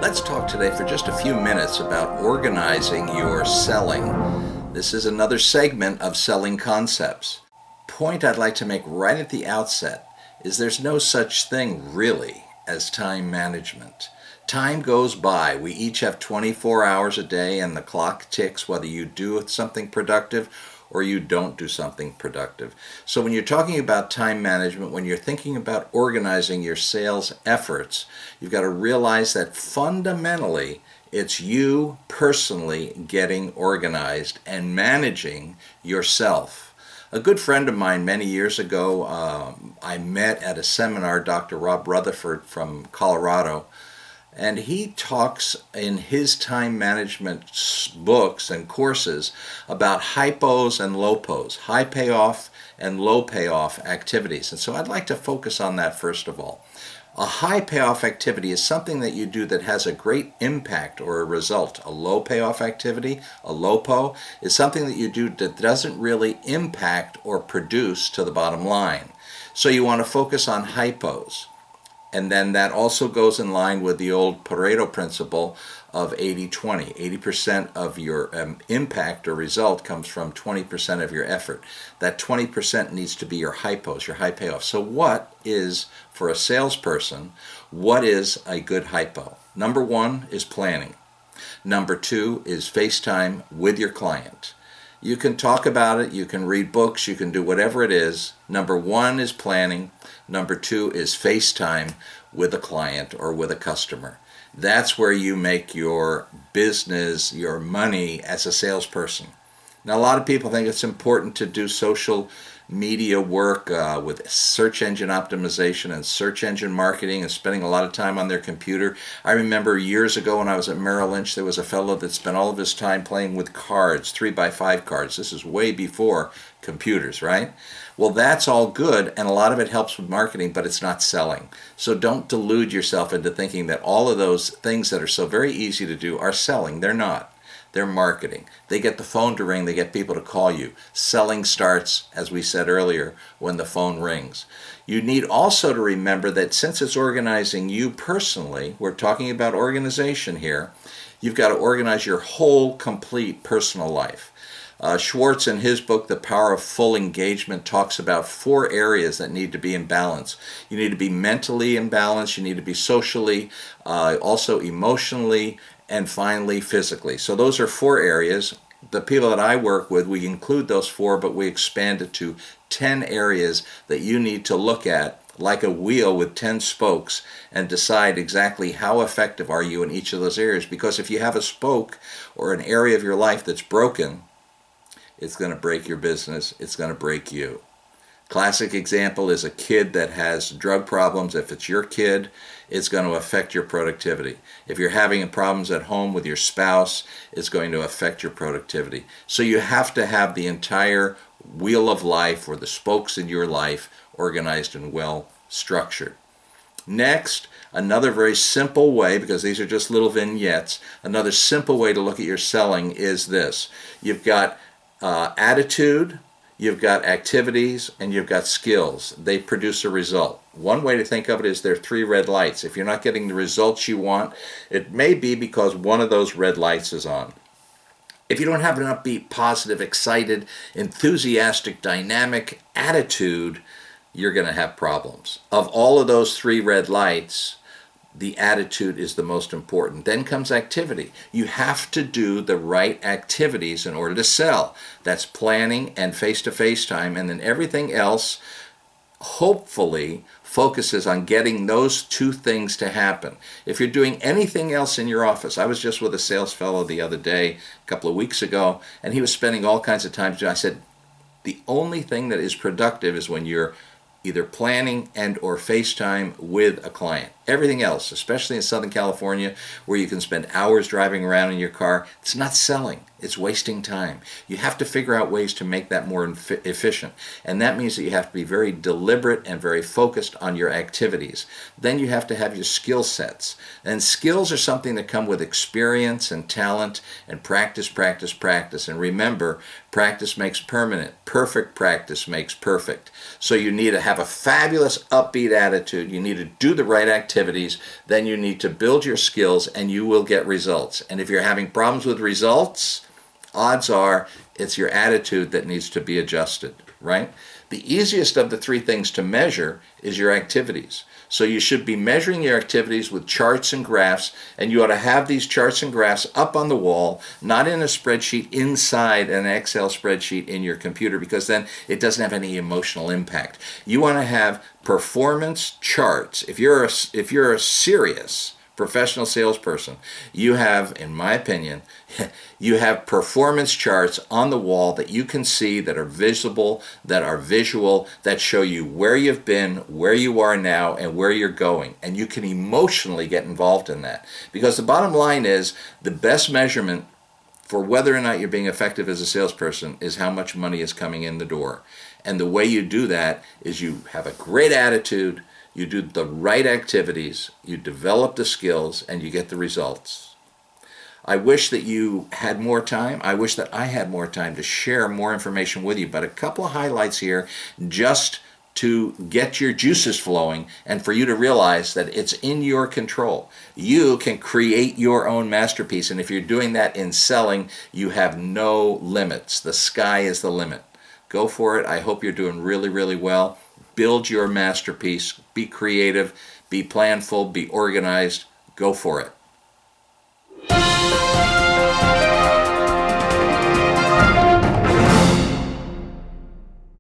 Let's talk today for just a few minutes about organizing your selling. This is another segment of Selling Concepts. Point I'd like to make right at the outset is there's no such thing really as time management. Time goes by. We each have 24 hours a day and the clock ticks whether you do something productive or you don't do something productive. So when you're talking about time management, when you're thinking about organizing your sales efforts, you've got to realize that fundamentally it's you personally getting organized and managing yourself. A good friend of mine many years ago, I met at a seminar, Dr. Rob Rutherford from Colorado, and he talks in his time management books and courses about hypos and lopos, high payoff and low payoff activities. And so I'd like to focus on that first of all. A high payoff activity is something that you do that has a great impact or a result. A low payoff activity, a LOPO, is something that you do that doesn't really impact or produce to the bottom line. So you want to focus on hypos. And then that also goes in line with the old Pareto principle of 80-20. 80% of your impact or result comes from 20% of your effort. That 20% needs to be your hypos, your high payoff. So what is, for a salesperson, what is a good hypo? Number one is planning. Number two is FaceTime with your client. You can talk about it, you can read books, you can do whatever it is. Number one is planning. Number two is FaceTime with a client or with a customer. That's where you make your business, your money as a salesperson. Now, a lot of people think it's important to do social media work with search engine optimization and search engine marketing and spending a lot of time on their computer. I remember years ago when I was at Merrill Lynch, there was a fellow that spent all of his time playing with cards, 3x5 cards. This is way before computers, right? Well, that's all good, and a lot of it helps with marketing, but it's not selling. So don't delude yourself into thinking that all of those things that are so very easy to do are selling. They're not. They're marketing. They get the phone to ring, they get people to call you. Selling starts, as we said earlier, when the phone rings. You need also to remember that since it's organizing you personally, we're talking about organization here, you've got to organize your whole, complete personal life. Schwartz, in his book, The Power of Full Engagement, talks about 4 areas that need to be in balance. You need to be mentally in balance, you need to be socially, also emotionally, and finally physically. So those are 4 areas. The people that I work with, we include those 4, but we expand it to 10 areas that you need to look at like a wheel with 10 spokes and decide exactly how effective are you in each of those areas. Because if you have a spoke or an area of your life that's broken, it's going to break your business, it's going to break you. Classic example is a kid that has drug problems. If it's your kid, it's going to affect your productivity. If you're having problems at home with your spouse, it's going to affect your productivity. So you have to have the entire wheel of life or the spokes in your life organized and well structured. Next, another very simple way, because these are just little vignettes, another simple way to look at your selling is this. You've got attitude, you've got activities, and you've got skills. They produce a result. One way to think of it is there are 3 red lights. If you're not getting the results you want, it may be because one of those red lights is on. If you don't have an upbeat, positive, excited, enthusiastic, dynamic attitude, you're going to have problems. Of all of those 3 red lights, the attitude is the most important. Then comes activity. You have to do the right activities in order to sell. That's planning and face-to-face time, and then everything else hopefully focuses on getting those 2 things to happen. If you're doing anything else in your office, I was just with a sales fellow the other day, a couple of weeks ago, and he was spending all kinds of time. I said, the only thing that is productive is when you're either planning and or FaceTime with a client. Everything else, especially in Southern California, where you can spend hours driving around in your car, it's not selling. It's wasting time. You have to figure out ways to make that more efficient. And that means that you have to be very deliberate and very focused on your activities. Then you have to have your skill sets. And skills are something that come with experience and talent and practice, practice, practice. And remember, practice makes permanent. Perfect practice makes perfect. So you need to have a fabulous upbeat attitude. You need to do the right activity. activities, then you need to build your skills and you will get results. And if you're having problems with results, odds are it's your attitude that needs to be adjusted, right? The easiest of the three things to measure is your activities. So you should be measuring your activities with charts and graphs, and you ought to have these charts and graphs up on the wall, not in a spreadsheet inside an Excel spreadsheet in your computer, because then it doesn't have any emotional impact. You want to have performance charts. If you're a serious professional salesperson, you have, in my opinion, you have performance charts on the wall that you can see, that are visible, that are visual, that show you where you've been, where you are now, and where you're going. And you can emotionally get involved in that. Because the bottom line is, the best measurement for whether or not you're being effective as a salesperson is how much money is coming in the door. And the way you do that is you have a great attitude, you do the right activities, you develop the skills, and you get the results. I wish that you had more time. I wish that I had more time to share more information with you, but a couple of highlights here just to get your juices flowing and for you to realize that it's in your control. You can create your own masterpiece, and if you're doing that in selling, you have no limits. The sky is the limit. Go for it. I hope you're doing really, really well. Build your masterpiece. Be creative. Be planful. Be organized. Go for it.